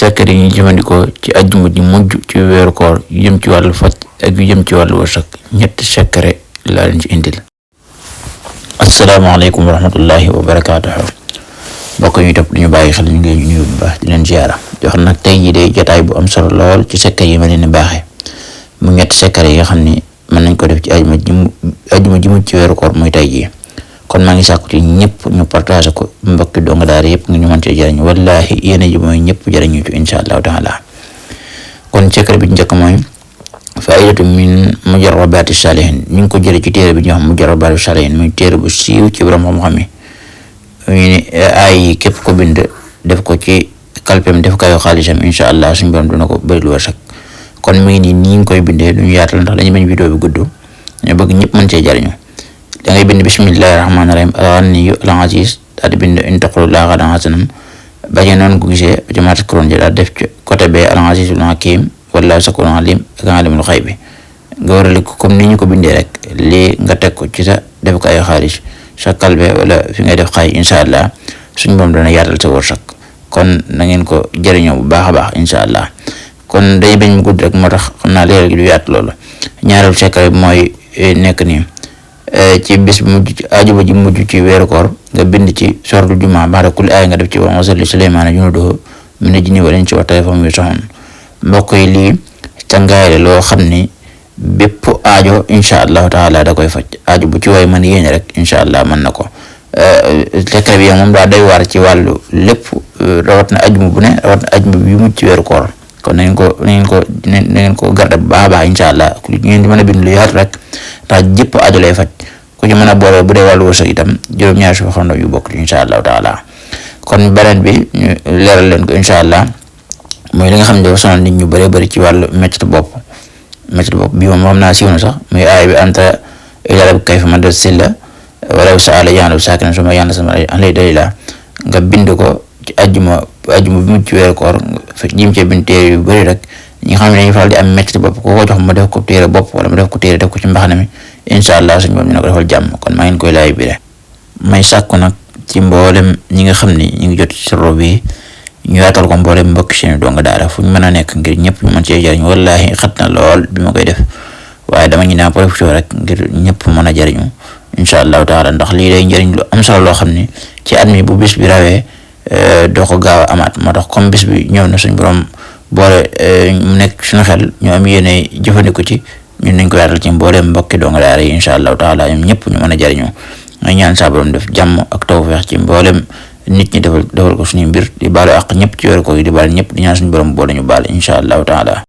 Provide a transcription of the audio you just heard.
secret yi ñu jëfandikoo ci àjjuma ji mujj ci weeru koor yu jëm ci wàllu faj ak yu jëm ci wàllu wërsëg ñetti secret laa leen ci indil. asalaamaaleykum wa rahmatullahi wa barakaatuhu. mbokk yi topp duñu bàyyi xel ñu ngi leen nuyu bu baax di leen ziara jox nag tey jii day jotaay bu am solo lool ci secret yi ma leen di baaxee mu ñetti secret yi nga xam ni mën nañ ko def ci àjjuma ji mujj ci weeru koor muy tey jii. kon maa ngi sàkku ci ñëpp ñu partage ko mbokki donga daara yëpp nga ñu mën cee jëriñu wallahi yéen ji mooy ñëpp jëriñu ci insha allahu taala. kon secret bi njëkk mooy faidatu min mujarrabati salihin ñu ngi ko jële ci téere bi ñu xam mujarrabati salihin muy téere bu siiw ci borom xam-xam yi ñu ne ay képp ko bind def ko ci kalpem def kayo xaalisam insha allah suñu borom dina ko bëri lu wërsëg. kon mi ngi nii ñu koy bindee duñu yaatal ndax dañu bañ vidéo bi gudd ñu bëgg ñëpp mën cee jëriñu. da ngay bind bismillahi rahmaani rahim al-ghaniyu al-aziz daal di bind in taqulullaha qawlan hasanan bañee noonu ko gisee ci mat kuron ji daal def ci côté b al-azizul hakim wala sakun alim ak alimul xaybi nga warale ko comme ni ñu ko bindee rek lii nga teg ko ci sa def ko ay xaalis sa kalbe wala fi ngay def xaay insha allah suñ moom dana yaatal sa wërsëg. kon na ngeen ko jëriñoo bu baax a baax insha allah. kon day bañ mu gudd rek moo tax xam naa leeral gi du yaatu loolu. ñaareelu secret mooy nekk nii ci bis bu mujj ci àjjuma ji mujj ci weeru koor nga bind ci sordu jumaa ba'da kulli aaya nga def ci wa masalli Suleymaana junuudahu mina jinni wal insi wa tawaffahum yusaxun. mbokk yi lii càngaay la loo xam ni bépp aajo insha allahu taala da koy faj aajo bu ci waay mën yéene rek insha allah mën na ko. secret bi moom daa doy waar ci wàllu lépp rawat na àjjuma bu ne rawat na àjjuma bi mujj ci weeru koor. kon na ngeen ko garde bu baax a baax incha allah ku ngeen di mën a bind lu yaatu rek ndax jëpp aajo lay faj ku ci mën a boole bu dee wàllu wërsëg itam juróom-ñaari suuf xam yu bokk incha allahu taala. kon beneen bi ñu leeral leen ko incha allah mooy li nga xam ne dafa sonal nit ñu bëree bëri ci wàllu métti bopp bi moom xam naa siiw na sax muy aay bi anta ilaa rabbika kayfa madda silla wala saala ya'lamu sakinan suma yàlla sama lay dalila nga bind ko ci àjjuma bi mujj ci weeru koor jim ci bind téere yu bëri rek ñi nga xam ne dañuy faral di am métti bopp ko jox ma def ko téere bopp wala ma def ko téere def ko ci mbaxana mi incha allah suñu bopp dina ko defal jàmm. kon maa ngeen koy laay bi may sàkku nag ci mboolem ñi nga xam ni ñu ngi jot ci sirru bi ñu yaatal ko mboolem mbokk seen donga daara fu ñu mën a nekk ngir ñëpp ñu mën cee jariñ wallahi xat na lool bi ma koy def waaye dama ñu naa profité rek ngir ñëpp mën a jariñu incha allahu taala ndax lii day njëriñ lu am solo loo xam ni ci at mi bu bis bi rawee doo ko gaaw a amaat moo tax comme bis bi ñëw na suñ borom boole mu nekk suñu xel ñu am yéene jëfandiku ci ñun nañ ko yaatal ci mbooleem mbokki donga daara yi incha allahu taala ñoom ñëpp ñu mën a jariñu nga ñaan saa borom def jàmm ak tawfeex ci mbooleem nit ñi defal ko suñu mbir di baalu àq ñëpp ci weeru ko yi di baal ñëpp di ñaan suñu borom boole ñu baal incha allahu taala.